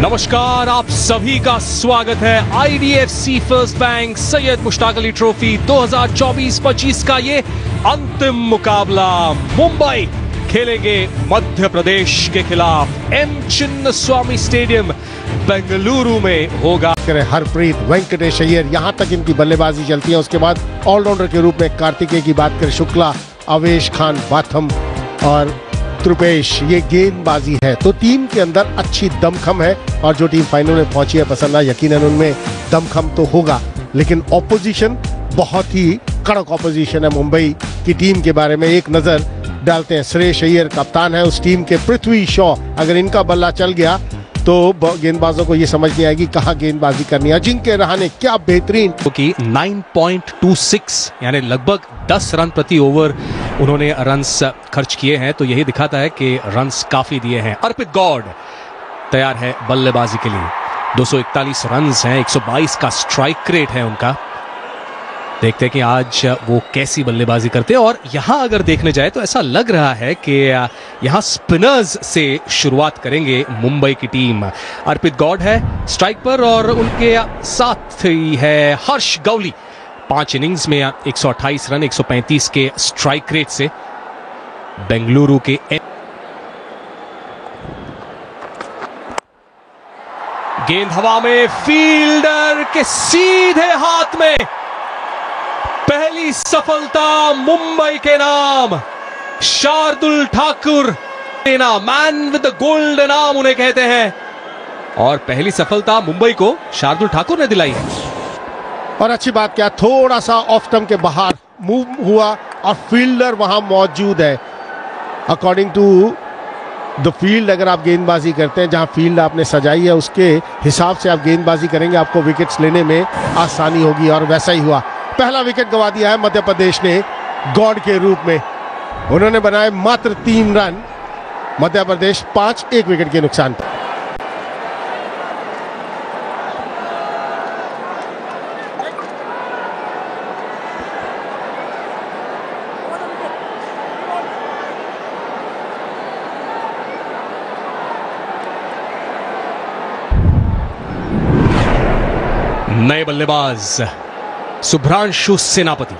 नमस्कार, आप सभी का स्वागत है IDFC first bank Syed Mushtaq Ali trophy 2024-25 का ये अंतिम मुकाबला। मुंबई खेलेंगे मध्य प्रदेश के खिलाफ। एम चिन्नस्वामी स्टेडियम बेंगलुरु में होगा। हरप्रीत, वेंकटेश अय्यर, यहां तक इनकी बल्लेबाजी चलती है। उसके बाद ऑलराउंडर के रूप में कार्तिकेय की बात करें, शुक्ला, अवेश खान, बाथम और त्रुपेश, ये गेंदबाजी है। तो टीम के अंदर अच्छी दमखम है और जो टीम फाइनल में पहुंची है पसंद है, यकीनन उनमें दमखम तो होगा, लेकिन ऑपोजिशन बहुत ही कड़क ऑपोजिशन है। मुंबई की टीम के बारे में एक नजर डालते हैं। श्रेयस अय्यर कप्तान है उस टीम के। पृथ्वी शॉ, अगर इनका बल्ला चल गया तो गेंदबाजों को ये समझ नहीं आएगी कहाँ गेंदबाजी करनी है। अजिंक्य रहाणे क्या बेहतरीन, क्योंकि 9.26 यानी लगभग 10 रन प्रति ओवर उन्होंने रन्स खर्च किए हैं, तो यही दिखाता है कि रन्स काफी दिए हैं। अर्पित गौड़ तैयार है बल्लेबाजी के लिए। 241 रन्स हैं, 122 का स्ट्राइक रेट है उनका। देखते हैं कि आज वो कैसी बल्लेबाजी करते हैं। और यहां अगर देखने जाए तो ऐसा लग रहा है कि यहां स्पिनर्स से शुरुआत करेंगे मुंबई की टीम। अर्पित गौड़ है स्ट्राइक पर और उनके साथ ही है हर्ष गौली। 5 इनिंग्स में 128 रन 135 के स्ट्राइक रेट से बेंगलुरु के। गेंद हवा में, फील्डर के सीधे हाथ में। पहली सफलता मुंबई के नाम। Shardul Thakur, man with the golden arm उन्हें कहते हैं, और पहली सफलता मुंबई को शार्दुल ठाकुर ने दिलाई है। और अच्छी बात क्या, थोड़ा सा ऑफ स्टंप के बाहर मूव हुआ और फील्डर वहां मौजूद है। अकॉर्डिंग टू द फील्ड, अगर आप गेंदबाजी करते हैं, जहां फील्ड आपने सजाई है उसके हिसाब से आप गेंदबाजी करेंगे, आपको विकेट्स लेने में आसानी होगी, और वैसा ही हुआ। पहला विकेट गंवा दिया है मध्य प्रदेश ने गौड़ के रूप में। उन्होंने बनाए मात्र 3 रन। मध्य प्रदेश 5, 1 विकेट के नुकसान पर। नए बल्लेबाज शुभ्रांशु सेनापति।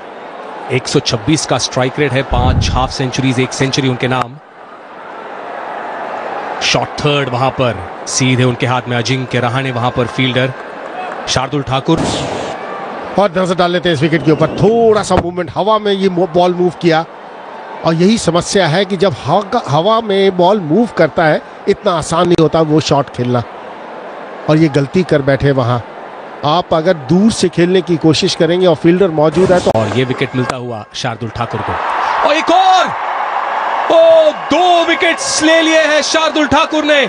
126 का स्ट्राइक रेट है, 5 हाफ सेंचुरीज, 1 सेंचुरी उनके नाम। शॉट थर्ड वहां पर सीधे उनके हाथ में। अजिंक्य रहाणे वहां पर फील्डर। शार्दुल ठाकुर। और नजर डाल लेते हैं इस विकेट के ऊपर। थोड़ा सा मूवमेंट, हवा में ये बॉल मूव किया, और यही समस्या है कि जब हवा में बॉल मूव करता है इतना आसान नहीं होता वो शॉट खेलना, और ये गलती कर बैठे वहां। आप अगर दूर से खेलने की कोशिश करेंगे और फील्डर मौजूद है तो। और ये विकेट मिलता हुआ शार्दुल ठाकुर को। और एक और 2 विकेट्स ले लिए हैं शार्दुल ठाकुर ने।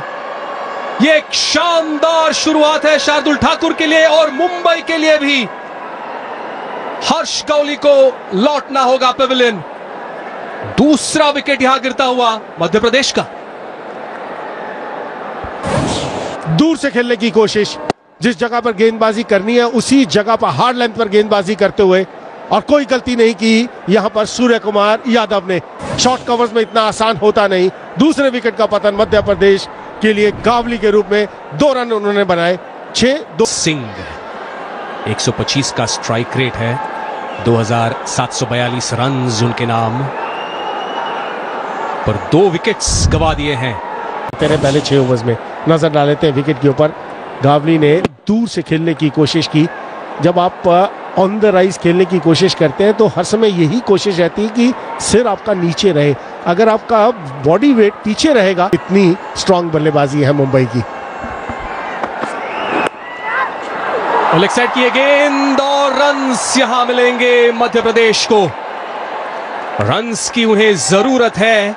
ये एक शानदार शुरुआत है शार्दुल ठाकुर के लिए और मुंबई के लिए भी। हर्ष गौली को लौटना होगा पेविलियन। दूसरा विकेट यहां गिरता हुआ मध्य प्रदेश का। दूर से खेलने की कोशिश, जिस जगह पर गेंदबाजी करनी है उसी जगह पर हार्ड लेंथ पर गेंदबाजी करते हुए, और कोई गलती नहीं की यहां पर सूर्य कुमार यादव ने। शॉर्ट कवर्स में इतना आसान होता नहीं। दूसरे विकेट का पतन मध्य प्रदेश के लिए गावली के रूप में। 2 रन उन्होंने बनाए। 6-2। सिंह 125 का स्ट्राइक रेट है, 2742 रन उनके नाम पर। 2 विकेट्स गवा दिए हैं तेरे पहले 6 ओवर्स में। नजर डाल लेते हैं विकेट के ऊपर। गावली ने दूर से खेलने की कोशिश की। जब आप ऑन द राइज खेलने की कोशिश करते हैं तो हर समय यही कोशिश रहती है कि सिर आपका नीचे रहे। अगर आपका बॉडी वेट पीछे रहेगा, इतनी स्ट्रांग बल्लेबाजी है मुंबई की। लेग साइड की गेंद और रन्स यहां मिलेंगे मध्य प्रदेश को। रन्स की उन्हें जरूरत है।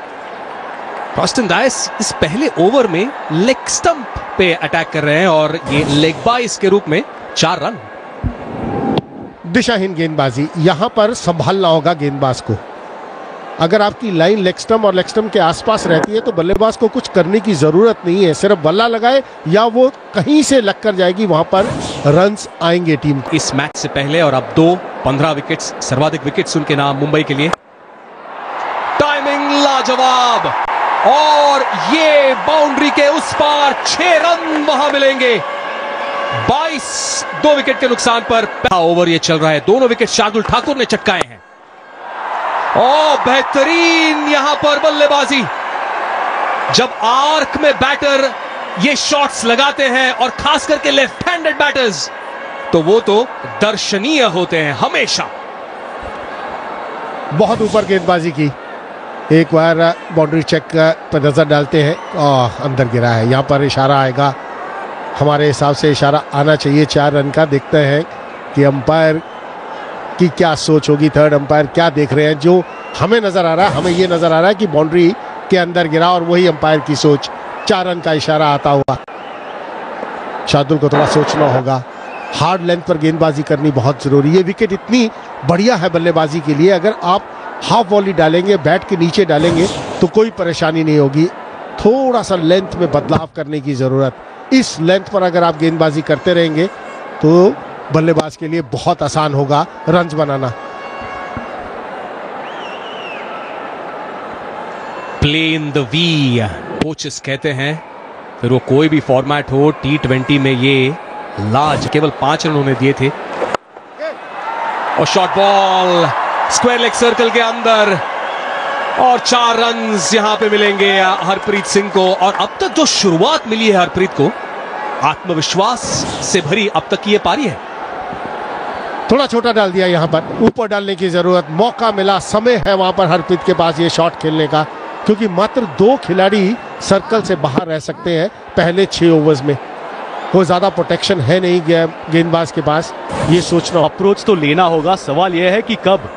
रॉस्टन डायस इस पहले ओवर में लेग स्टंप पे अटैक कर रहे हैं और ये लेग बाइस के रूप में 4 रन। दिशाहीन गेंदबाजी, यहां पर संभालना होगा गेंदबाज को। अगर आपकी लाइन लेग स्टंप और लेग स्टंप के आसपास रहती है तो बल्लेबाज को कुछ करने की जरूरत नहीं है, सिर्फ बल्ला लगाए या वो कहीं से लग कर जाएगी, वहां पर रन्स आएंगे टीम इस मैच से पहले। और अब 15 विकेट्स, सर्वाधिक विकेट्स उनके नाम मुंबई के लिए। टाइमिंग लाजवाब और ये बाउंड्री के उस पार 6 रन वहां मिलेंगे। 22 2 विकेट के नुकसान पर पहला ओवर ये चल रहा है। दोनों विकेट शार्दुल ठाकुर ने चटकाए हैं। और बेहतरीन यहां पर बल्लेबाजी। जब आर्क में बैटर ये शॉट्स लगाते हैं और खास करके लेफ्ट हैंडेड बैटर्स, तो वो तो दर्शनीय होते हैं हमेशा। बहुत ऊपर गेंदबाजी की। एक बार बाउंड्री चेक पर नजर डालते हैं और अंदर गिरा है। यहां पर इशारा आएगा, हमारे हिसाब से इशारा आना चाहिए 4 रन का। देखते हैं कि अंपायर की क्या सोच होगी, थर्ड अंपायर क्या देख रहे हैं। जो हमें नजर आ रहा है, हमें ये नजर आ रहा है कि बाउंड्री के अंदर गिरा और वही अंपायर की सोच, 4 रन का इशारा आता हुआ। शार्दुल को थोड़ा सोचना होगा। हार्ड लेंथ पर गेंदबाजी करनी बहुत जरूरी है। विकेट इतनी बढ़िया है बल्लेबाजी के लिए, अगर आप हाफ वॉली डालेंगे, बैट के नीचे डालेंगे तो कोई परेशानी नहीं होगी। थोड़ा सा लेंथ में बदलाव करने की जरूरत। इस लेंथ पर अगर आप गेंदबाजी करते रहेंगे तो बल्लेबाज के लिए बहुत आसान होगा रन्स बनाना। Play in the V coaches कहते हैं, फिर वो कोई भी फॉर्मेट हो। T20 में ये लाज केवल 5 रन उन्होंने दिए थे। और short ball square leg circle के अंदर और 4 रन यहां पे मिलेंगे हरप्रीत सिंह को। और अब तक जो शुरुआत मिली है हरप्रीत को, आत्मविश्वास से भरी अब तक की ये पारी है। थोड़ा छोटा डाल दिया, यहां पर ऊपर डालने की जरूरत। मौका मिला, समय है वहां पर हरप्रीत के पास ये शॉट खेलने का, क्योंकि मात्र 2 खिलाड़ी सर्कल से बाहर रह सकते हैं पहले 6 ओवर्स में। कोई ज्यादा प्रोटेक्शन है नहीं गेंदबाज के पास। ये सोचना, अप्रोच तो लेना होगा। सवाल यह है कि कब।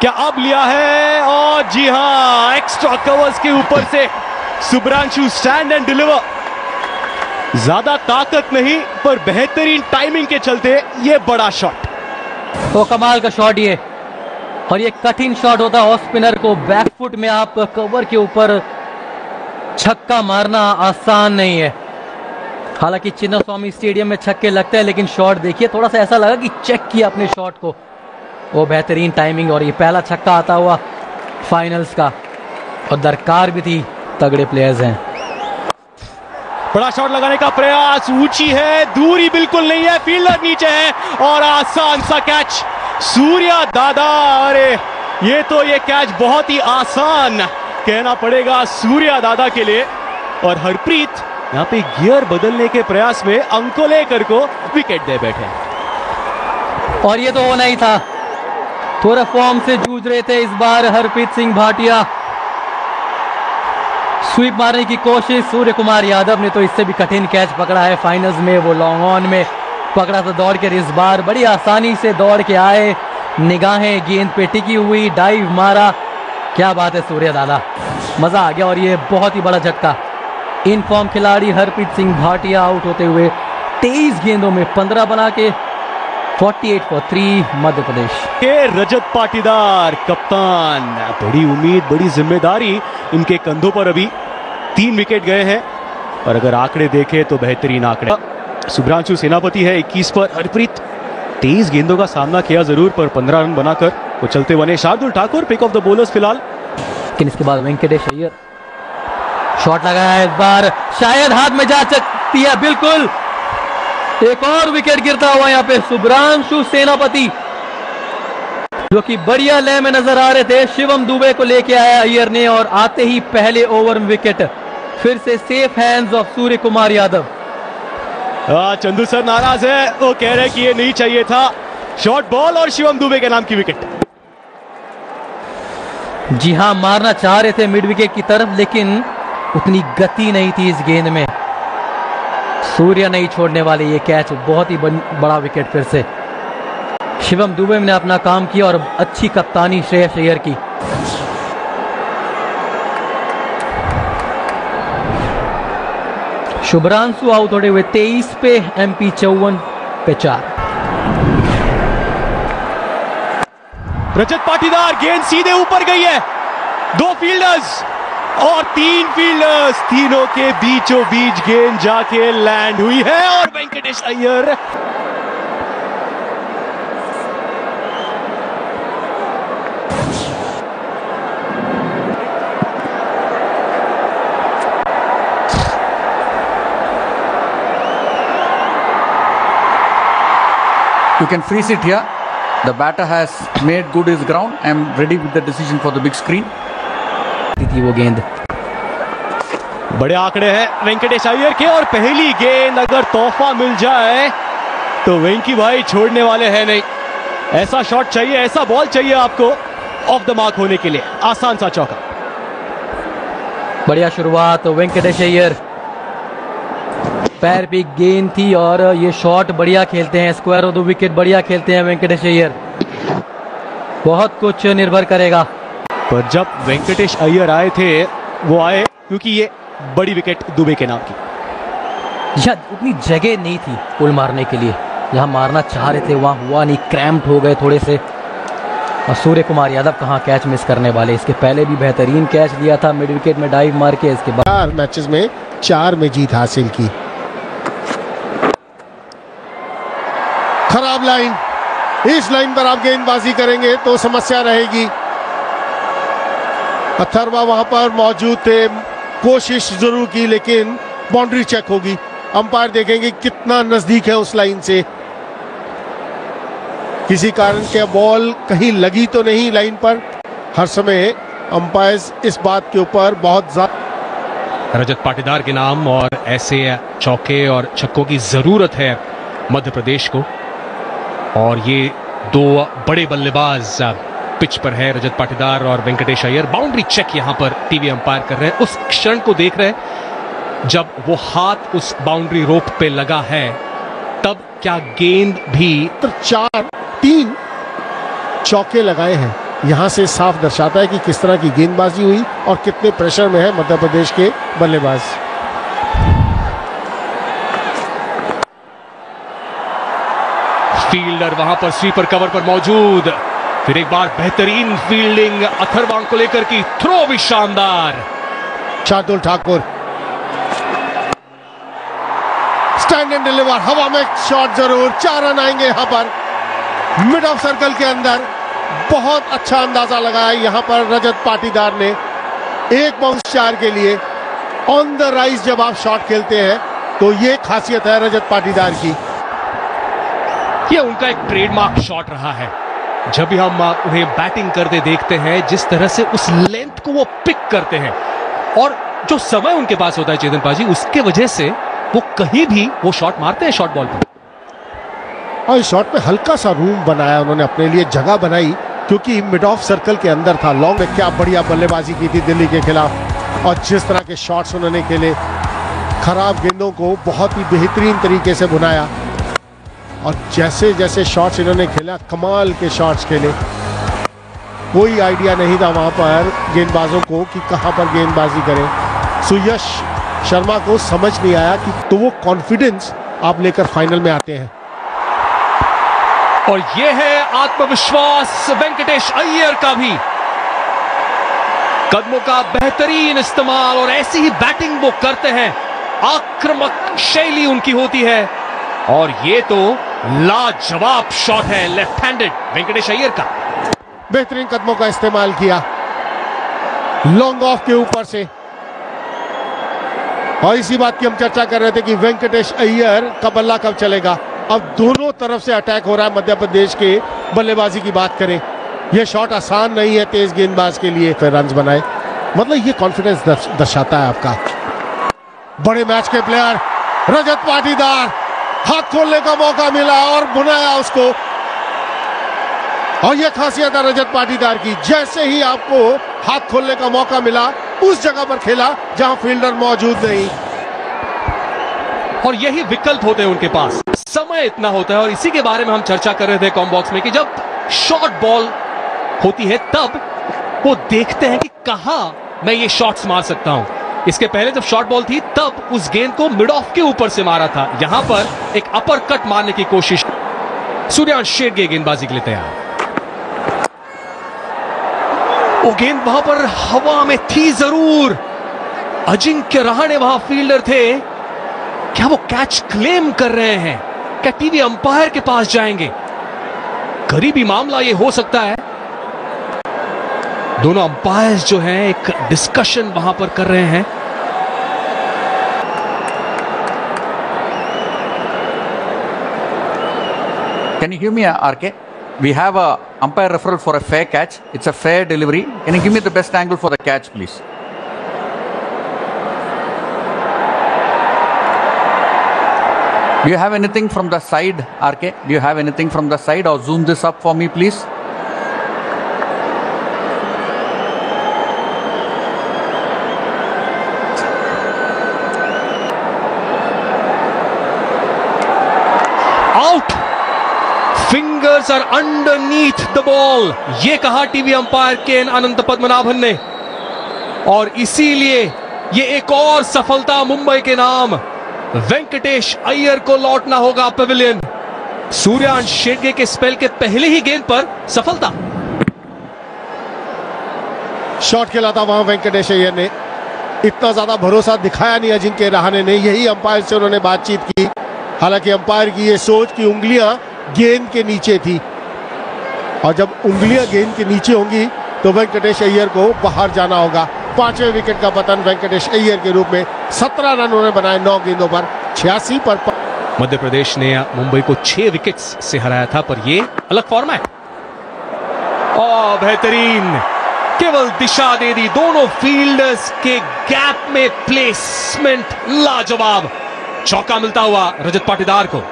क्या अब लिया है? और जी हां, एक्स्ट्रा कवर्स के ऊपर से शुभ्रांशु स्टैंड एंड डिलीवर। ज्यादा ताकत नहीं, पर बेहतरीन टाइमिंग के चलते ये बड़ा शॉट। तो कमाल का शॉट ये, और ये कठिन शॉट होता है ऑफ स्पिनर को। बैकफुट में आप कवर के ऊपर छक्का मारना आसान नहीं है। हालांकि चिन्नास्वामी स्टेडियम में छक्के लगते हैं, लेकिन शॉट देखिए, थोड़ा सा ऐसा लगा कि चेक किया अपने शॉट को। वो बेहतरीन टाइमिंग, और ये पहला छक्का आता हुआ फाइनल्स का, और दरकार भी थी, तगड़े प्लेयर्स हैं। बड़ा शॉट लगाने का प्रयास, ऊंची है, दूरी बिल्कुल नहीं है, फील्डर नीचे है और आसान सा कैच सूर्या दादा। अरे ये कैच बहुत ही आसान कहना पड़ेगा सूर्या दादा के लिए। और हरप्रीत यहां पे गियर बदलने के प्रयास में अंकोलेकर को विकेट दे बैठे। और ये तो होना ही था। थोड़ा फॉर्म से जूझ रहे थे इस बार हरप्रीत सिंह भाटिया। स्वीप मारने की कोशिश, सूर्य कुमार यादव ने तो इससे भी कठिन कैच पकड़ा है फाइनल्स में। वो लॉन्ग ऑन में पकड़ा था दौड़ के, इस बार बड़ी आसानी से दौड़ के आए, निगाहें गेंद पे टिकी हुई, डाइव मारा। क्या बात है सूर्या दादा, मजा आ गया। और ये बहुत ही बड़ा झटका। इन फॉर्म खिलाड़ी हरप्रीत सिंह भाटिया आउट होते हुए 23 गेंदों में 15 बना के 48 for 3 मध्य प्रदेश के। रजत पाटीदार कप्तान, बड़ी उम्मीद, बड़ी जिम्मेदारी इनके कंधों पर। अभी 3 विकेट गए हैं, और अगर आंकड़े देखें तो बेहतरीन आंकड़े। शुभ्रांशु सेनापति है 21 पर। हरप्रीत 23 गेंदों का सामना किया जरूर, पर 15 रन बनाकर वो चलते बने। Shardul Thakur pick of the bowlers फिलहाल। लेकिन इसके बाद वेंकटेश अय्यर शॉट लगाया है, इस बार शायद हाथ में जा सकती है, बिल्कुल। एक और विकेट गिरता हुआ यहाँ पे शुभ्रांशु सेनापति, जो कि बढ़िया लय में नजर आ रहे थे। शिवम दुबे को लेके आया अय्यर ने, और आते ही पहले ओवर में विकेट। फिर से safe hands of Surya Kumar Yadav. Chandu sir नाराज है, वो कह रहे हैं कि ये नहीं चाहिए था। शॉर्ट बॉल और शिवम दुबे के नाम की विकेट। जी हां, मारना चाह रहे थे मिड विकेट की तरफ, लेकिन उतनी गति नहीं थी इस गेंद में। सूर्या नहीं छोड़ने वाले ये कैच, बहुत ही बड़ा विकेट फिर से। शिवम दुबे ने अपना काम किया, और अच्छी कप्तानी श्रेयस अय्यर की। शुभ्रांशु आउट होते हुए 23 पे, MP 54 पे 4। रजत पाटीदार, गेंद सीधे ऊपर गई है। 2 फील्डर्स और 3 फील्डर्स, तीनों के बीचों बीच गेंद जाके लैंड हुई है। और Venkatesh Iyer You can freeze it here. The batter has made good his ground. I am ready with the decision for the big screen. थी वो गेंद। बड़े आंकड़े हैं वेंकटेश अय्यर के, और पहली गेंद अगर तोहफा मिल जाए तो वेंकी भाई छोड़ने वाले हैं नहीं। ऐसा शॉट चाहिए, ऐसा बॉल चाहिए आपको ऑफ द मार्क होने के लिए। आसान सा चौका। बढ़िया शुरुआत वेंकटेश अय्यर, पैर पे गेंद थी और ये शॉट बढ़िया खेलते हैं, स्क्वायर ऑफ द विकेट बढ़िया खेलते हैं वेंकटेश अय्यर। बहुत कुछ निर्भर करेगा। पर जब वेंकटेश अय्यर आए थे वो आए क्योंकि ये बड़ी विकेट दुबे के नाम की। शायद उतनी जगह नहीं थी पुल मारने के लिए, जहां मारना चाह रहे थे वहां हुआ नहीं, क्रैम्प्ड हो गए थोड़े से। और सूर्य कुमार यादव कहां कैच मिस करने वाले, इसके पहले भी बेहतरीन कैच लिया था मिड विकेट में डाइव मार के। इसके बाद 4 मैचेस में 4 में जीत हासिल की। खराब लाइन, इस लाइन पर आप गेंदबाजी करेंगे तो समस्या रहेगी। अथर्वा वहां पर मौजूद थे, कोशिश जरूर की लेकिन बाउंड्री चेक होगी। अंपायर देखेंगे कितना नजदीक है उस लाइन से, किसी कारण के बॉल कहीं लगी तो नहीं लाइन पर। हर समय अंपायर्स इस बात के ऊपर बहुत ज्यादा। रजत पाटीदार के नाम, और ऐसे चौके और छक्कों की जरूरत है मध्य प्रदेश को। और ये 2 बड़े बल्लेबाज पिच पर है, रजत पाटीदार और वेंकटेश अय्यर। बाउंड्री चेक यहां पर टीवी अंपायर कर रहे हैं, उस क्षण को देख रहे हैं जब वो हाथ उस बाउंड्री रोप पे लगा है, तब क्या गेंद भी 4-3 चौके लगाए हैं। यहां से साफ दर्शाता है कि किस तरह की गेंदबाजी हुई और कितने प्रेशर में है मध्य प्रदेश के बल्लेबाज। फील्डर वहां पर स्वीपर कवर पर मौजूद। फिर एक बार बेहतरीन फील्डिंग अथर्वा को लेकर की, थ्रो भी शानदार। Shardul Thakur stand and deliver, हवा में शॉट जरूर। 4 रन आएंगे यहां पर मिड ऑफ सर्कल के अंदर। बहुत अच्छा अंदाजा लगाया यहां पर रजत पाटीदार ने। एक बाउंस 4 के लिए ऑन द राइज जब आप शॉट खेलते हैं तो ये खासियत है रजत पाटीदार की। ये उनका एक ट्रेडमार्क शॉट रहा है। जब भी हम उन्हें बैटिंग करते देखते हैं, जिस तरह से उस लेंथ को वो पिक करते हैं और जो समय उनके पास होता है चेतन पाजी, उसके वजह से वो कहीं भी वो शॉट मारते हैं शॉट बॉल पर। और इस शॉट में हल्का सा रूम बनाया उन्होंने, अपने लिए जगह बनाई, क्योंकि मिड ऑफ सर्कल के अंदर था। लॉन्ग में क्या बढ़िया बल्लेबाजी की थी दिल्ली के खिलाफ, और जिस तरह के शॉट्स उन्होंने खेले, खराब गेंदों को बहुत ही बेहतरीन तरीके से बुनाया। और जैसे जैसे शॉट्स इन्होंने खेला, कमाल के शॉट्स खेले। कोई आइडिया नहीं था वहां पर गेंदबाजों को कि कहां पर गेंदबाजी करें। सुयश शर्मा को समझ नहीं आया कि तो वो कॉन्फिडेंस आप लेकर फाइनल में आते हैं। और ये है आत्मविश्वास वेंकटेश अय्यर का भी। कदमों का बेहतरीन इस्तेमाल और ऐसी ही बैटिंग वो करते हैं, आक्रामक शैली उनकी होती है। और ये तो लाजवाब शॉट है लेफ्ट हैंडेड वेंकटेश अय्यर का। बेहतरीन कदमों का इस्तेमाल किया लॉन्ग ऑफ के ऊपर से। और इसी बात की हम चर्चा कर रहे थे कि वेंकटेश अय्यर का बल्ला कब चलेगा। अब दोनों तरफ से अटैक हो रहा है मध्य प्रदेश के बल्लेबाजी की बात करें, यह शॉट आसान नहीं है तेज गेंदबाज के लिए। फिर रन बनाए, मतलब ये कॉन्फिडेंस दर्शाता है आपका। बड़े मैच के प्लेयर रजत पाटीदार, हाथ खोलने का मौका मिला और बुनाया उसको। और यह खासियत है रजत पाटीदार की, जैसे ही आपको हाथ खोलने का मौका मिला उस जगह पर खेला जहां फील्डर मौजूद नहीं। और यही विकल्प होते हैं उनके पास, समय इतना होता है। और इसी के बारे में हम चर्चा कर रहे थे कॉम बॉक्स में कि जब शॉर्ट बॉल होती है तब वो देखते हैं कि कहां मैं ये शॉट्स मार सकता हूं। इसके पहले जब शॉर्ट बॉल थी तब उस गेंद को मिड ऑफ के ऊपर से मारा था, यहां पर एक अपर कट मारने की कोशिश। सूर्यांश शेरगे गेंदबाजी के लिए तैयार। वो गेंद वहां पर हवा में थी जरूर, अजिंक्य रहाणे वहां फील्डर थे। क्या वो कैच क्लेम कर रहे हैं? क्या टीवी अंपायर के पास जाएंगे? करीबी मामला ये हो सकता है। दोनों अंपायर्स जो हैं एक डिस्कशन वहां पर कर रहे हैं। Can you give me a RK? We have a umpire referral for a fair catch. It's a fair delivery. Can you give me the best angle for the catch, please? Do you have anything from the side, RK? Do you have anything from the side, or zoom this up for me, please? Out! Fingers are underneath the ball. ये कहा TV umpire केन अनंत पद्मनाभन ने, और इसीलिए ये एक और सफलता मुंबई के नाम। वेंकटेश अय्यर को लौटना होगा पेविलियन। सूर्यांश शेट्ये के स्पेल के पहले ही गेंद पर सफलता। शॉट खेला था वहां वेंकटेश अय्यर ने, इतना ज्यादा भरोसा दिखाया नहीं अजिंक्य रहाणे ने। यही अंपायर से उन्होंने बातचीत की। हालांकि अंपायर की ये सोच कि उंगलियां गेंद के नीचे थी, और जब उंगलियां गेंद के नीचे होंगी तो वेंकटेश अय्यर को बाहर जाना होगा। 5वें विकेट का पतन वेंकटेश अय्यर के रूप में। 17 रन उन्होंने बनाए 9 गेंदों पर, 86 पर। मध्य प्रदेश ने मुंबई को 6 विकेट्स से हराया था, पर ये अलग फॉर्म है। और बेहतरीन, केवल दिशा दे दी। दोनों फील्डर्स के गैप में प्लेसमेंट लाजवाब। चौका मिलता हुआ रजत पाटीदार को।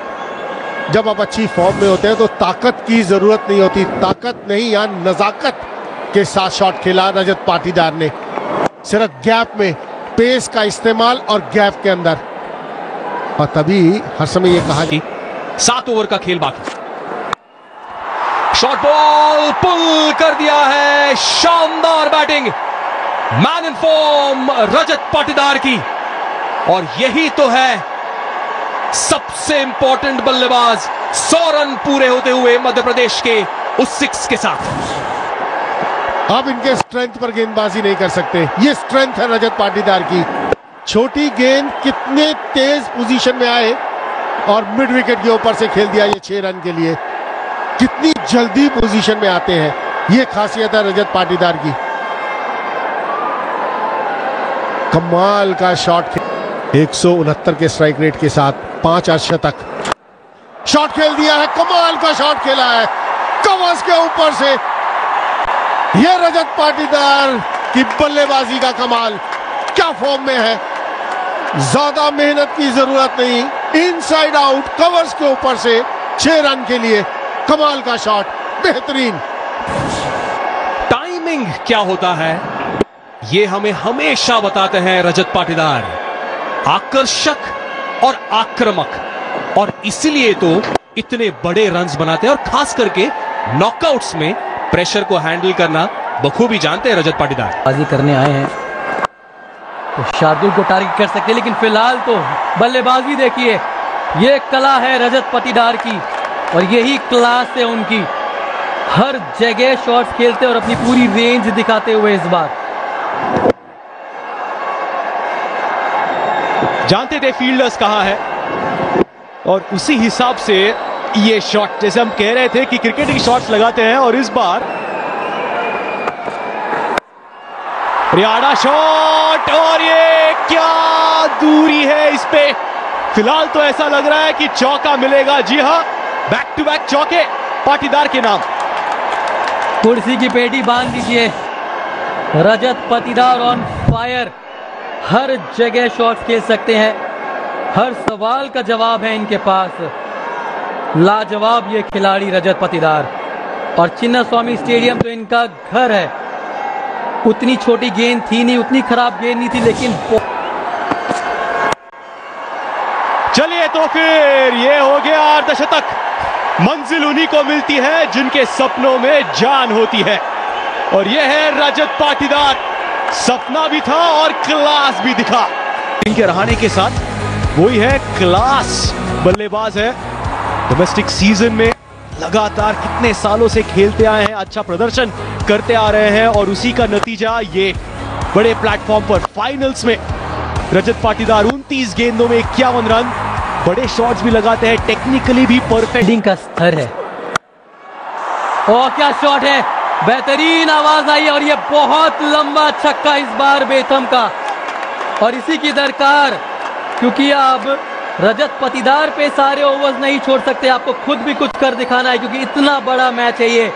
जब आप अच्छी फॉर्म में होते हैं तो ताकत की जरूरत नहीं होती। ताकत नहीं, यहां नजाकत के साथ शॉट खेला रजत पाटीदार ने। सिर्फ गैप में पेस का इस्तेमाल और गैप के अंदर, और तभी हर समय ये कहा कि 7 ओवर का खेल बाकी। शॉर्ट बॉल पुल कर दिया है। शानदार batting, man in form Rajat Patidar की, और यही तो है सबसे इंपॉर्टेंट बल्लेबाज। 100 रन पूरे होते हुए मध्य प्रदेश के उस 6 के साथ। अब इनके स्ट्रेंथ पर गेंदबाजी नहीं कर सकते। ये स्ट्रेंथ है रजत पाटीदार की। छोटी गेंद कितने तेज पोजीशन में आए और मिड विकेट के ऊपर से खेल दिया ये 6 रन के लिए। कितनी जल्दी पोजीशन में आते हैं, ये खासियत है रजत पाटीदार की। कमाल का शॉट, 169 के स्ट्राइक रेट के साथ 5 अर्धशतक। शॉट खेल दिया है, कमाल का शॉट खेला है कवर्स के ऊपर से। यह रजत पाटीदार की बल्लेबाजी का कमाल। क्या फॉर्म में है, ज्यादा मेहनत की जरूरत नहीं। इनसाइड आउट कवर्स के ऊपर से 6 रन के लिए कमाल का शॉट, बेहतरीन। टाइमिंग क्या होता है ये हमें हमेशा बताते हैं रजत पाटीदार। आकर्षक और आक्रामक, और इसलिए तो इतने बड़े रन्स बनाते हैं, और खास करके नॉकआउट्स में प्रेशर को हैंडल करना बखूबी जानते हैं रजत पाटीदार। बाजी करने आए हैं तो शार्दुल को टारगेट कर सकते हैं, लेकिन फिलहाल तो बल्लेबाजी देखिए। ये कला है रजत पाटीदार की, और यही क्लास है उनकी। हर जगह शॉट्स खेलते और अपनी पूरी रेंज दिखाते हुए इस बार। जानते थे फील्डर्स कहां है, और उसी हिसाब से ये शॉट, जैसे हम कह रहे थे कि क्रिकेट की शॉट्स लगाते हैं, और इस बार रियाड़ा शॉट, और ये क्या दूरी है इस पे। फिलहाल तो ऐसा लग रहा है कि चौका मिलेगा। जी हां, बैक टू बैक चौके पाटीदार के नाम। कुर्सी की पेटी बांध दीजिए। रजत पाटीदार ऑन फायर, हर जगह शॉट्स खेल सकते हैं, हर सवाल का जवाब है इनके पास। लाजवाब ये खिलाड़ी रजत पाटीदार, और चिन्नास्वामी स्टेडियम तो इनका घर है। उतनी छोटी गेंद थी नहीं, उतनी खराब गेंद नहीं थी, लेकिन चलिए तो फिर ये हो गया अर्धशतक। मंजिल उन्हीं को मिलती है जिनके सपनों में जान होती है, और यह है रजत पाटीदार। सपना भी था और क्लास भी दिखा। इनके रहाणे के साथ वही है, क्लास बल्लेबाज है। डोमेस्टिक सीजन में लगातार कितने सालों से खेलते आए हैं, अच्छा प्रदर्शन करते आ रहे हैं, और उसी का नतीजा ये बड़े प्लेटफॉर्म पर फाइनल्स में रजत पाटीदार 29 गेंदों में 51 रन। बड़े शॉट्स भी लगाते हैं, टेक्निकली भी परफेक्ट का स्तर है। और क्या शॉट है, बेहतरीन आवाज आई, और ये बहुत लंबा छक्का इस बार बेथम का, और इसी की दरकार, क्योंकि अब रजत पाटीदार पे सारे ओवर्स नहीं छोड़ सकते, आपको खुद भी कुछ कर दिखाना है क्योंकि इतना बड़ा मैच है ये।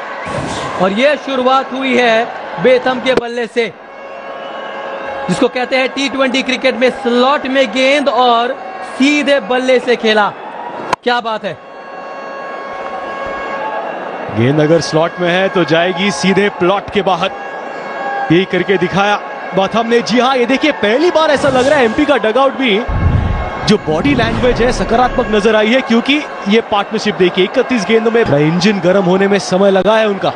और ये शुरुआत हुई है बेथम के बल्ले से, जिसको कहते हैं T20 क्रिकेट में स्लॉट में गेंद और सीधे बल्ले से खेला। क्या बात है। गेंद अगर स्लॉट में है तो जाएगी सीधे प्लॉट के बाहर, यही करके दिखाया बाथम ने। जी हाँ, ये देखिए पहली बार ऐसा लग रहा है एमपी का डगआउट भी जो बॉडी लैंग्वेज है सकारात्मक नजर आई है, क्योंकि ये पार्टनरशिप देखिए 31 गेंदों में इंजन गर्म होने में समय लगा है उनका।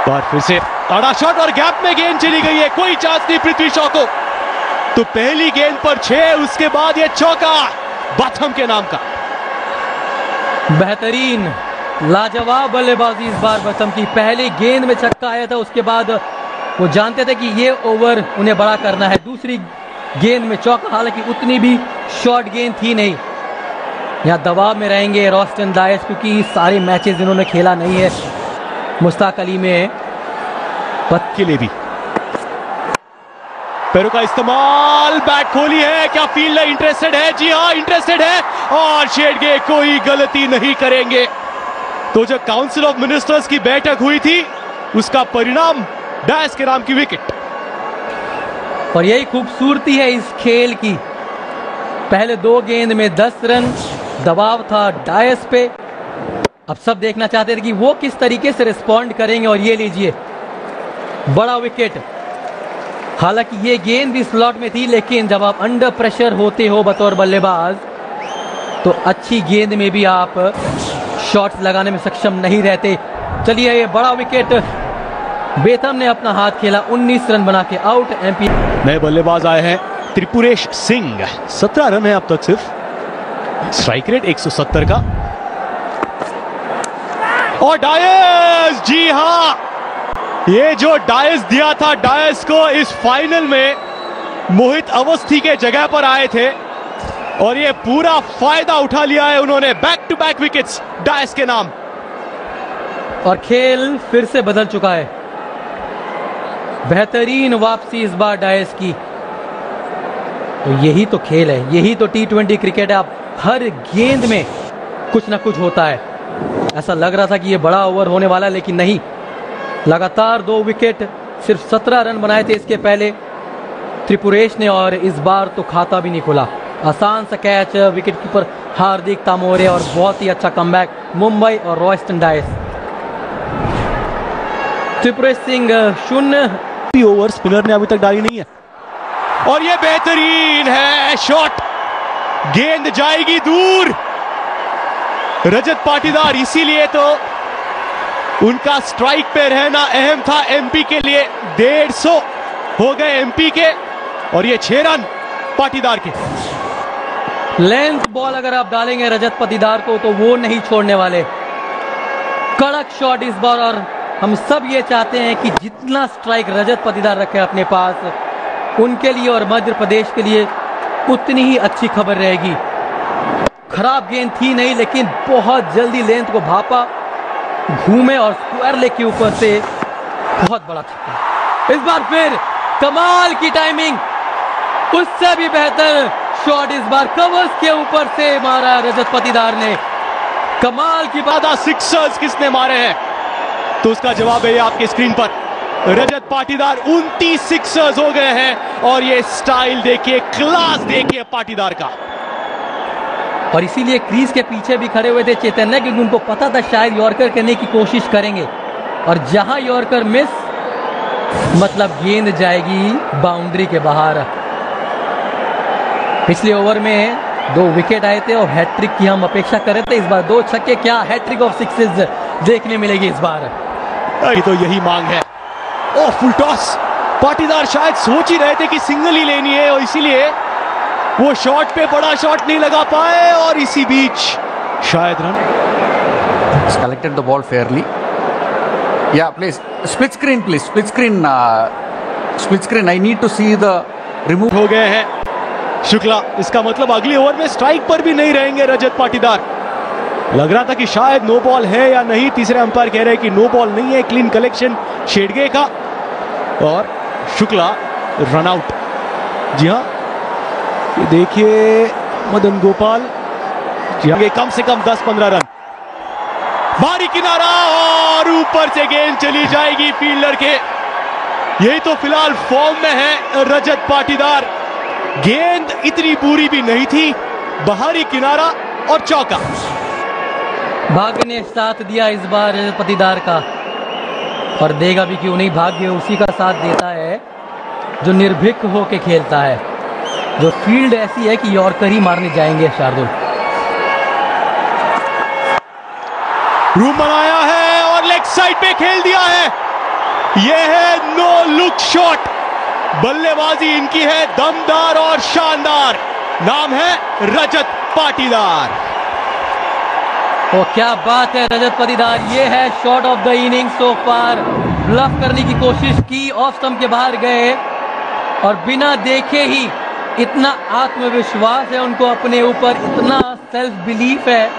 बार फिर से आड़ा शॉट और गैप में गेंद चली गई है, कोई चांस नहीं पृथ्वी शॉ को। तो पहली गेंद पर 6, उसके बाद ये चौका बाथम के नाम का। बेहतरीन लाजवाब बल्लेबाजी इस बार बाथम की। पहली गेंद में छक्का आया था, उसके बाद वो जानते थे कि ये ओवर उन्हें बड़ा करना है। दूसरी गेंद में चौका, हालांकि उतनी भी शॉर्ट गेंद थी नहीं। यहाँ दबाव में रहेंगे रॉस्टन डायस, क्योंकि सारे मैचेस इन्होंने खेला नहीं है मुश्ताक अली में। पत के लिए भी पैरों का इस्तेमाल, बैट खोली है, क्या फील्डर इंटरेस्टेड है? जी हाँ इंटरेस्टेड है, और शेडगे कोई गलती नहीं करेंगे। तो जो काउंसिल ऑफ मिनिस्टर्स की बैठक हुई थी उसका परिणाम डायस के नाम की विकेट। और यही खूबसूरती है इस खेल की। पहले 2 गेंद में 10 रन, दबाव था डायस पे। अब सब देखना चाहते थे कि वो किस तरीके से रिस्पॉन्ड करेंगे, और ये लीजिए बड़ा विकेट। हालांकि ये गेंद भी स्लॉट में थी, लेकिन जब आप अंडर प्रेशर होते हो बतौर बल्लेबाज तो अच्छी गेंद में भी आप शॉट्स लगाने में सक्षम नहीं रहते। चलिए ये बड़ा विकेट, बेथम ने अपना हाथ खेला, 19 रन बना के आउट। एमपी नए बल्लेबाज आए हैं त्रिपुरेश सिंह, 17 रन है अब तक सिर्फ, स्ट्राइक रेट 170 का। और डायस, जी हां, ये जो डायस दिया था डायस को इस फाइनल में, मोहित अवस्थी के जगह पर आए थे और ये पूरा फायदा उठा लिया है उन्होंने। Back to back wickets Dias के नाम। और खेल फिर से बदल चुका है, बेहतरीन वापसी इस बार डायस की। तो यही तो खेल है, यही तो T20 क्रिकेट है। अब हर गेंद में कुछ ना कुछ होता है। ऐसा लग रहा था कि ये बड़ा ओवर होने वाला, लेकिन नहीं। लगातार 2 विकेट, सिर्फ 17 रन बनाए थे इसके पहले त्रिपुरेश ने, और इस बार तो खाता भी नहीं खुला। आसान सा catch, wicket keeper Hardik Tamore, और बहुत ही अच्छा कमबैक मुंबई और रॉस्टन डायस। त्रिपुरेश सिंह 0 ओवर स्पिनर ने अभी तक डाली नहीं है। और ये बेहतरीन है शॉट, गेंद जाएगी दूर। रजत पाटीदार, इसीलिए तो उनका स्ट्राइक पे रहना अहम था एमपी के लिए। 150 हो गए एमपी के, और ये 6 रन पाटीदार के। लेंथ बॉल अगर आप डालेंगे रजत पाटीदार को तो वो नहीं छोड़ने वाले। कड़क शॉट इस बार, और हम सब ये चाहते हैं कि जितना स्ट्राइक रजत पाटीदार रखे अपने पास, उनके लिए और मध्य प्रदेश के लिए उतनी ही अच्छी खबर रहेगी। खराब गेंद थी नहीं, लेकिन बहुत जल्दी लेंथ को भापा, घूमे और स्क्वायर लेग के ऊपर से बहुत बड़ा छक्का। इस बार फिर कमाल की टाइमिंग, उससे भी बेहतर शॉट इस बार कवर्स के ऊपर से मारा रजत पाटीदार ने। कमाल की बात, सिक्सर्स किसने मारे हैं? तो उसका जवाब है आपके स्क्रीन पर। रजत पाटीदार 29 सिक्सर्स हो गए हैं, और ये स्टाइल देखिए, क्लास देखिए पाटीदार का। और इसीलिए क्रीज के पीछे भी खड़े हुए थे चैतन्य, क्योंकि उनको पता था शायद यॉर्कर करने की कोशिश करेंगे, और जहां यॉर्कर मिस, मतलब गेंद जाएगी बाउंड्री के बाहर। पिछले ओवर में 2 विकेट आए थे और हैट्रिक की हम अपेक्षा कर रहे थे। इस बार 2 छक्के, क्या हैट्रिक ऑफ 6 देखने मिलेगी इस बार। तो यही मांग है। ओ फुल टॉस, पाटीदार शायद सोच ही रहे थे कि सिंगल ही लेनी है, और इसीलिए वो शॉट पे बड़ा शॉट नहीं लगा पाए, और इसी बीच शायद run. Collected the ball fairly. Yeah, please split screen, please split screen. Split screen. I need to see the remove. हो गए हैं शुक्ला, इसका मतलब अगले ओवर में स्ट्राइक पर भी नहीं रहेंगे रजत पाटीदार। लग रहा था कि शायद नो बॉल है या नहीं, तीसरे अंपायर कह रहे हैं कि नो बॉल नहीं है। क्लीन कलेक्शन शेडगे का, और शुक्ला रन आउट। जी हाँ, देखिए मदन गोपाल कम से कम 10-15 रन, भारी किनारा और ऊपर से गेंद चली जाएगी फील्डर के। यही तो फिलहाल फॉर्म में है रजत पाटीदार। गेंद इतनी बुरी भी नहीं थी, बाहरी किनारा और चौका। भाग्य ने साथ दिया इस बार रजत पाटीदार का, और देगा भी क्यों नहीं। भाग्य उसी का साथ देता है जो निर्भीक होके खेलता है, जो फील्ड ऐसी है कि यॉर्कर ही मारने जाएंगे शार्दुल। रूम बनाया है और लेग साइड पे खेल दिया है। यह है नो लुक शॉट। बल्लेबाजी इनकी है दमदार और शानदार। नाम है रजत पाटीदार। ओ क्या बात है रजत पाटीदार, ये है shot of the inning so far. Bluff करने की कोशिश की, ऑफ स्टंप के बाहर गए और बिना देखे ही इतना आत्मविश्वास है उनको अपने ऊपर, इतना सेल्फ बिलीफ है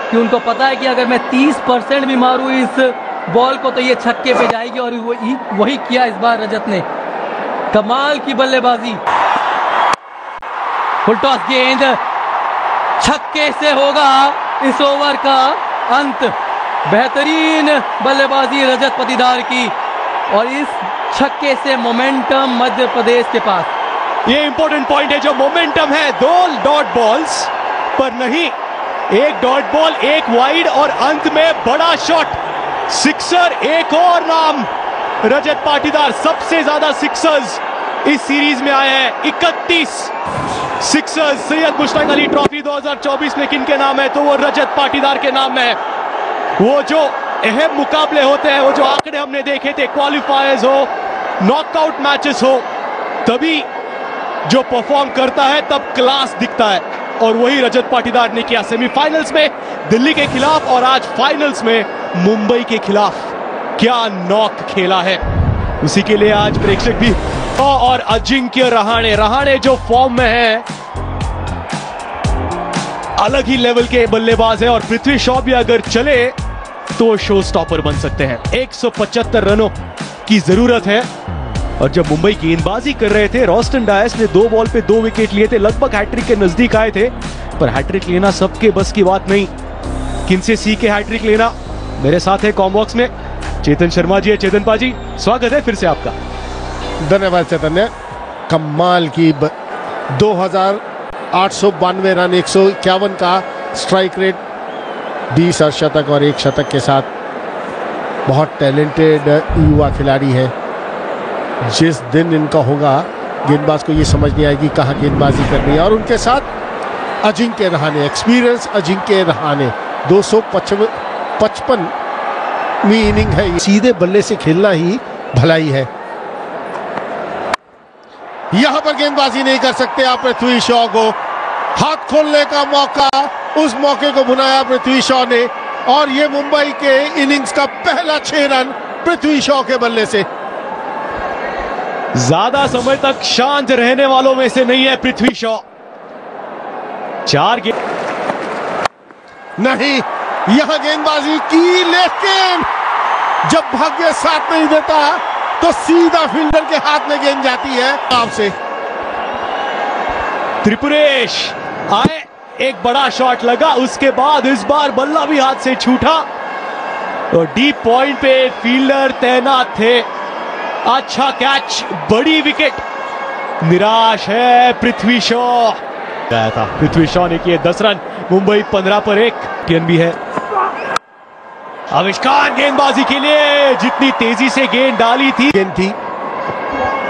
कि उनको पता है कि अगर मैं 30% भी मारूं इस बॉल को तो ये छक्के पे जाएगी, और वही किया इस बार रजत ने। कमाल की बल्लेबाजी। फुल टॉस गेंद छक्के से होगा इस ओवर का अंत। बेहतरीन बल्लेबाजी रजत पाटीदार की, और इस छक्के से मोमेंटम मध्य प्रदेश के पास। ये इंपॉर्टेंट पॉइंट है, जो मोमेंटम है 2 डॉट बॉल्स पर नहीं, एक डॉट बॉल, एक वाइड और अंत में बड़ा शॉट, सिक्सर। एक और नाम रजत पाटीदार। सबसे ज्यादा सिक्सर्स इस सीरीज में आए हैं, 31 सिक्सर्स। सैयद मुश्ताक अली ट्रॉफी 2024 में किनके नाम है, तो वो रजत पाटीदार के नाम है। वो जो अहम मुकाबले होते हैं, वो जो आंकड़े हमने देखे थे, क्वालिफायर्स हो, नॉकआउट मैचेस हो, तभी जो परफॉर्म करता है तब क्लास दिखता है, और वही रजत पाटीदार ने किया। सेमीफाइनल्स में दिल्ली के खिलाफ और आज फाइनल्स में मुंबई के खिलाफ क्या नॉक खेला है, उसी के लिए आज प्रेक्षक भी। और अजिंक्य रहाणे जो फॉर्म में है, अलग ही लेवल के बल्लेबाज है, और पृथ्वी शॉ भी अगर चले तो शो स्टॉपर बन सकते हैं। 175 रनों की जरूरत है, और जब मुंबई गेंदबाजी कर रहे थे, रॉस्टन डायस ने 2 बॉल पे 2 विकेट लिए थे, लगभग हैट्रिक के नजदीक आए थे, पर हैट्रिक लेना सबके बस की बात नहीं। किनसे सीखे हैट्रिक लेना? मेरे साथ है कॉमबॉक्स में चेतन शर्मा जी है। चेतन पाजी, स्वागत है फिर से आपका। धन्यवाद चैतन्य। कमाल की 2892 रन, 151 का स्ट्राइक रेट, 20 अर्धशतक और 1 शतक के साथ बहुत टैलेंटेड युवा खिलाड़ी है। जिस दिन इनका होगा, गेंदबाज को ये समझ नहीं आएगी कहाँ गेंदबाजी करनी है। और उनके साथ अजिंक्य रहाणे, एक्सपीरियंस अजिंक्य रहाणे, 255वीं इनिंग है। सीधे बल्ले से खेलना ही भलाई है। यहां पर गेंदबाजी नहीं कर सकते आप पृथ्वी शॉ को। हाथ खोलने का मौका, उस मौके को भुनाया पृथ्वी शॉ ने, और ये मुंबई के इनिंग्स का पहला 6 रन पृथ्वी शॉ के बल्ले से। ज्यादा समय तक शांत रहने वालों में से नहीं है पृथ्वी शॉ। 4 गेंद नहीं, यहां गेंदबाजी की, लेकिन जब भाग्य साथ नहीं देता तो सीधा फील्डर के हाथ में गेंद जाती है। आपसे त्रिपुरेश आए, एक बड़ा शॉट लगा, उसके बाद इस बार बल्ला भी हाथ से छूटा, और डीप पॉइंट पे फील्डर तैनात थे। अच्छा कैच, बड़ी विकेट। निराश है पृथ्वी शॉ। गया था, पृथ्वी शॉ ने किए 10 रन, मुंबई 15 पर 1 गेंद भी है। आविष्कार गेंदबाजी के लिए, जितनी तेजी से गेंद डाली थी, गेंद थी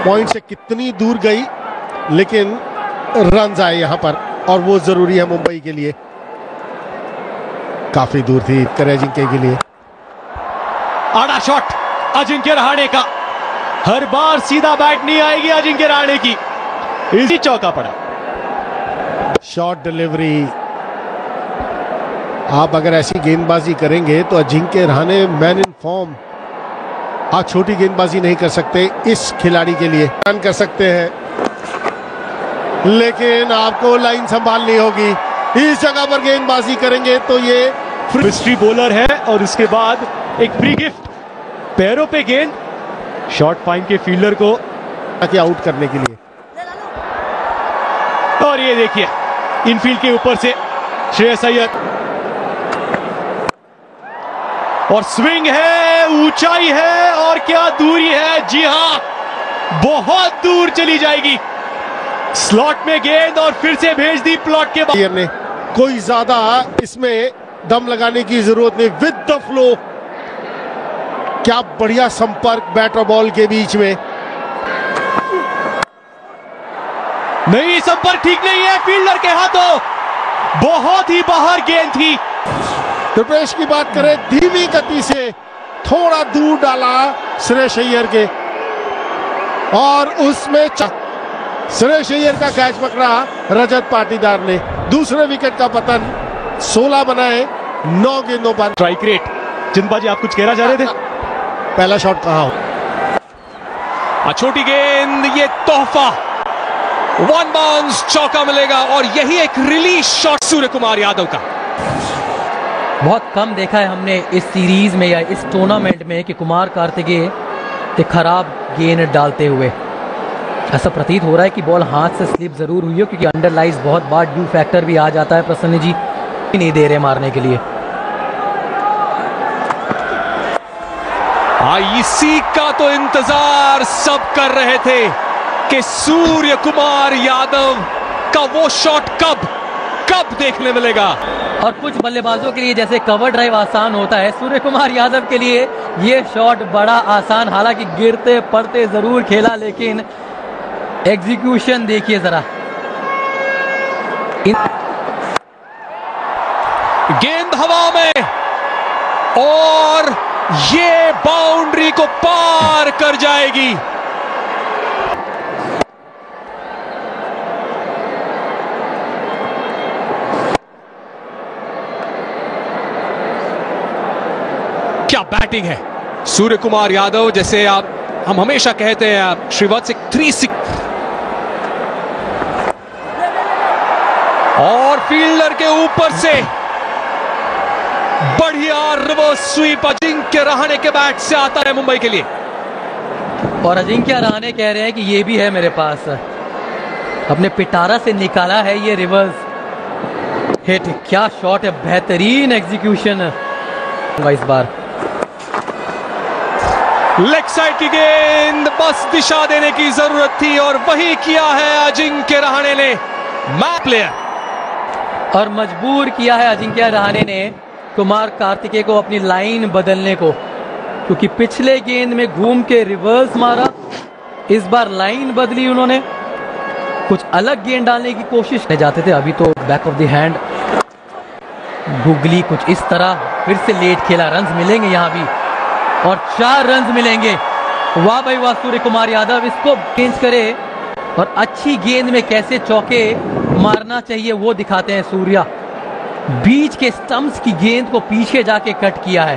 पॉइंट से कितनी दूर गई, लेकिन रन आए यहां पर, और वो जरूरी है मुंबई के लिए। काफी दूर थी अजिंक्य के लिए। आड़ा शॉट अजिंक्य रहाणे का। हर बार सीधा बैट नहीं आएगी अजिंक्य रहाणे की, इसी चौका पड़ा। Short delivery. आप अगर ऐसी गेंदबाजी करेंगे तो Ajinkya Rahane man in form. आप छोटी गेंदबाजी नहीं कर सकते इस खिलाड़ी के लिए। रन कर सकते हैं, लेकिन आपको लाइन संभालनी होगी। इस जगह पर गेंदबाजी करेंगे तो ये मिस्ट्री बॉलर है, और इसके बाद एक फ्री गिफ्ट, पैरों पे गेंद, शॉर्ट फाइन के फील्डर को आउट करने के लिए। और ये देखिए इनफील्ड के ऊपर से श्रेयस अय्यर, और स्विंग है, ऊंचाई है और क्या दूरी है। जी हां, बहुत दूर चली जाएगी। स्लॉट में गेंद और फिर से भेज दी प्लॉट के बाद। ने कोई ज्यादा इसमें दम लगाने की जरूरत नहीं, विद द फ्लो। क्या बढ़िया संपर्क बैट और बॉल के बीच में। नहीं, संपर्क ठीक नहीं है फील्डर के हाथों, बहुत ही बाहर गेंद थी। रुपेश की बात करें, धीमी गति से थोड़ा दूर डाला श्रेयस अय्यर के, और उसमें श्रेयस अय्यर का कैच पकड़ा रजत पाटीदार ने। दूसरे विकेट का पतन, 16 बनाए 9 गेंदों पर। स्ट्राइक रेट, जिंदबाजी आप कुछ कहना चाह रहे थे? पहला शॉट कहां? छोटी गेंद, ये तोहफा, वन बाउंस चौका मिलेगा और यही एक रिलीज शॉट सूर्य कुमार यादव का। बहुत कम देखा है हमने इस सीरीज में या इस टूर्नामेंट में कि कुमार कार्तिकेय एक खराब गेंद डालते हुए। ऐसा प्रतीत हो रहा है कि बॉल हाथ से स्लिप जरूर हुई हो, क्योंकि अंडरलाइज बहुत बार ड्यू फैक्टर भी आ जाता है। प्रसन्न जी नहीं दे रहे मारने के लिए। इसी का तो इंतजार सब कर रहे थे कि सूर्य कुमार यादव का वो शॉट कब देखने मिलेगा। और कुछ बल्लेबाजों के लिए जैसे कवर ड्राइव आसान होता है, सूर्य कुमार यादव के लिए ये शॉट बड़ा आसान, हालांकि गिरते पड़ते जरूर खेला, लेकिन एग्जीक्यूशन देखिए जरा। गेंद हवा में और ये बाउंड्री को पार कर जाएगी। क्या बैटिंग है सूर्य कुमार यादव, जैसे हम हमेशा कहते हैं श्रीवत्स 360 और फील्डर के ऊपर से बढ़िया रिवर्स स्वीप अजिंक्य रहाणे के बैट से आता है मुंबई के लिए। और अजिंक्य रहाणे कह रहे हैं कि ये भी है मेरे पास, अपने पिटारा से निकाला है ये रिवर्स हिट। क्या शॉट है, बेहतरीन एग्जीक्यूशन इस बार। लेग साइड की गेंद, बस दिशा देने की जरूरत थी और वही किया है अजिंक्य रहाणे ने। मैच प्लेयर और मजबूर किया है अजिंक्य रहाणे ने कुमार कार्तिकेय को अपनी लाइन बदलने को, क्योंकि पिछले गेंद में घूम के रिवर्स मारा, इस बार लाइन बदली उन्होंने, कुछ अलग गेंद डालने की कोशिश नहीं जाते थे। अभी तो back of the hand googly कुछ इस तरह, फिर से लेट खेला, रन्स मिलेंगे यहां भी और 4 रन्स मिलेंगे। वाह भाई वाह, सूर्य कुमार यादव इसको चेंज करे और अच्छी गेंद में कैसे चौके मारना चाहिए वो दिखाते हैं सूर्या। बीच के स्टंप्स की गेंद को पीछे जाके कट किया है।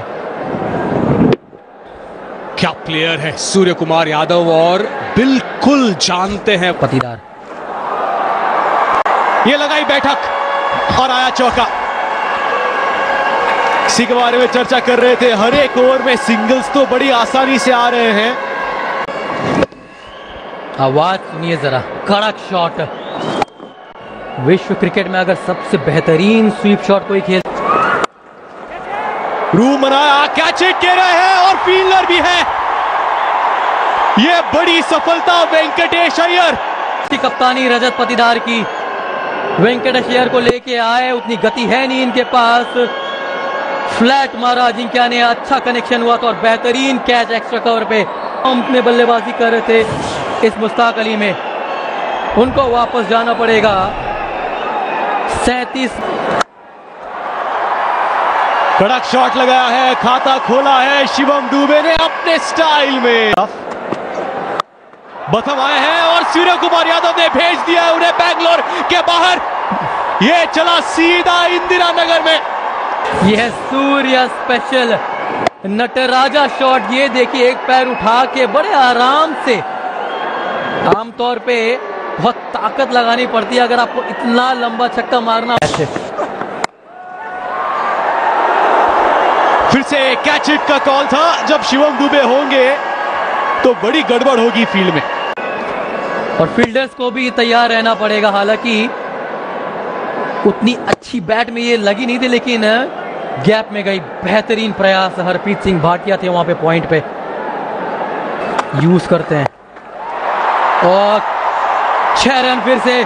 क्या प्लेयर है सूर्य कुमार यादव और बिल्कुल जानते हैं पाटीदार। ये लगाई बैठक और आया चौका। इसी के बारे में चर्चा कर रहे थे, हर एक ओवर में सिंगल्स तो बड़ी आसानी से आ रहे हैं। आवाज सुनिए जरा, कड़क शॉट। विश्व क्रिकेट में अगर सबसे बेहतरीन स्वीप शॉट कोई खेल, रूम बनाया, कैच हिट कह रहे हैं और फील्डर भी है। ये बड़ी सफलता वेंकटेश अय्यर की कप्तानी रजत पाटीदार की। वेंकटेश अय्यर को लेके आए, उतनी गति है नहीं इनके पास, फ्लैट मारा अजिंक्य ने, अच्छा कनेक्शन हुआ था और बेहतरीन कैच एक्स्ट्रा कवर पे। में बल्लेबाजी कर रहे थे इस मुश्ताक अली में, उनको वापस जाना पड़ेगा। 37 कड़क शॉट लगाया है, खाता खोला है शिवम दुबे ने अपने स्टाइल में। बथम आए हैं और सूर्य कुमार यादव ने भेज दिया है उन्हें बैंगलोर के बाहर। ये चला सीधा इंदिरा नगर में। यह है सूर्य स्पेशल नटराजा शॉट। ये देखिए, एक पैर उठा के बड़े आराम से, आमतौर पे बहुत ताकत लगानी पड़ती है अगर आपको इतना लंबा छक्का मारना है। फिर से कैच हिट का कॉल था, जब शिवम दुबे होंगे तो बड़ी गड़बड़ होगी फील्ड में। और फील्डर्स को भी तैयार रहना पड़ेगा। हालांकि उतनी अच्छी बैट में ये लगी नहीं थी, लेकिन गैप में गई। बेहतरीन प्रयास, हरप्रीत सिंह भाटिया थे वहां पे पॉइंट पे, यूज करते हैं। और 6 रन फिर से।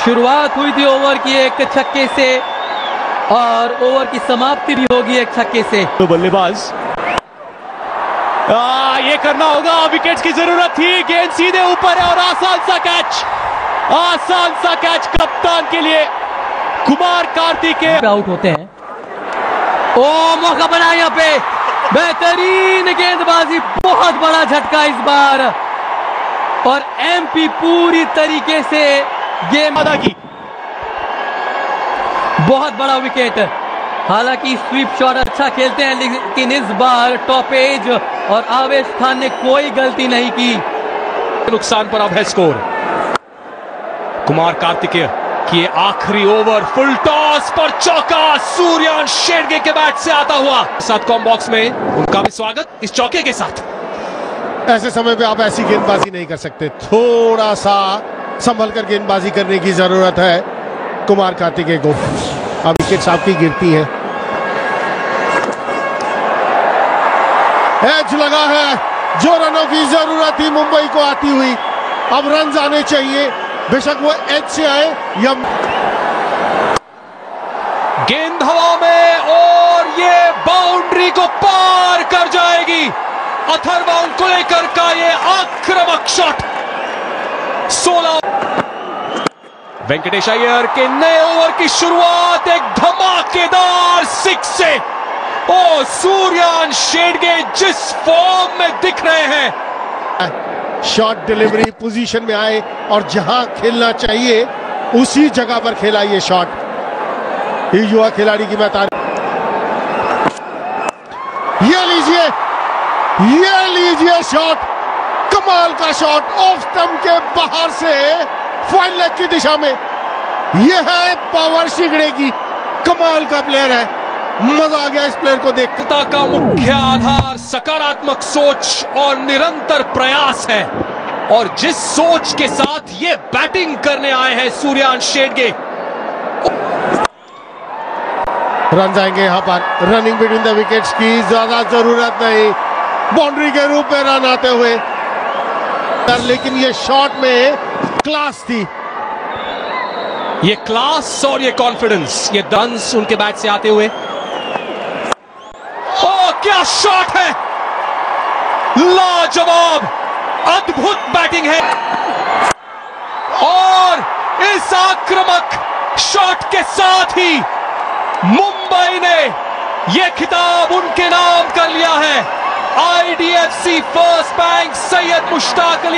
शुरुआत हुई थी ओवर की एक छक्के से और ओवर की समाप्ति भी होगी एक छक्के से। तो बल्लेबाज ये करना होगा, विकेट्स की जरूरत थी। गेंद सीधे ऊपर है और आसान सा कैच, आसान सा कैच कप्तान के लिए। कुमार कार्तिकेय आउट होते हैं। ओ मौका बना यहाँ पे, बेहतरीन गेंदबाजी, बहुत बड़ा झटका इस बार और एमपी पूरी तरीके से गेम अदा की। बहुत बड़ा विकेट। हालांकि स्वीप शॉट अच्छा खेलते हैं, लेकिन इस बार टॉप एज और आवेश खान ने कोई गलती नहीं की। नुकसान पर अब है स्कोर। कुमार कार्तिकेय की आखिरी ओवर, फुल टॉस पर चौका, सूर्यांश शेरगे के बैट से आता हुआ। साथ कॉम बॉक्स में उनका भी स्वागत इस चौके के साथ। ऐसे समय पे आप ऐसी गेंदबाजी नहीं कर सकते, थोड़ा सा संभल कर गेंदबाजी करने की जरूरत है कुमार कार्तिकेय को। अब विकेट आपकी गिरती है, एज लगा है, जो रनों की जरूरत थी मुंबई को आती हुई। अब रन आने चाहिए, बेशक वो एज से आए या गेंद हवा में और ये बाउंड्री को पार कर जाएगी। अथर्वं कुलेकर का ये आक्रामक शॉट। 16 वेंकटेश अय्यर के नए ओवर की शुरुआत एक धमाकेदार 6 से। ओ सूर्यांश शेरगे जिस फॉर्म में दिख रहे हैं, शॉट डिलीवरी पोजीशन में आए और जहां खेलना चाहिए उसी जगह पर खेला ये शॉट। ये युवा खिलाड़ी की मैं तारीफ। ये लीजिए शॉट, कमाल का शॉट, ऑफ स्टंप के बाहर से फाइन लेग की दिशा में। ये है पावर शिगड़े की, कमाल का प्लेयर है, मजा आ गया इस प्लेयर को देख। का मुख्य आधार सकारात्मक सोच और निरंतर प्रयास है, और जिस सोच के साथ ये बैटिंग करने आए हैं सूर्यांश शेरगे। रन आएंगे यहां पर, रनिंग बिटवीन द विकेट्स की ज्यादा जरूरत नहीं, बाउंड्री के रूप में रन आते हुए, लेकिन ये शॉट में क्लास थी। ये क्लास और ये कॉन्फिडेंस, ये रन्स उनके बैट से आते हुए। ओ क्या शॉट है, लाजवाब, अद्भुत बैटिंग है। और इस आक्रामक शॉट के साथ ही मुंबई ने यह खिताब उनके नाम कर लिया है। IDFC first bank Syed Mushtaq Ali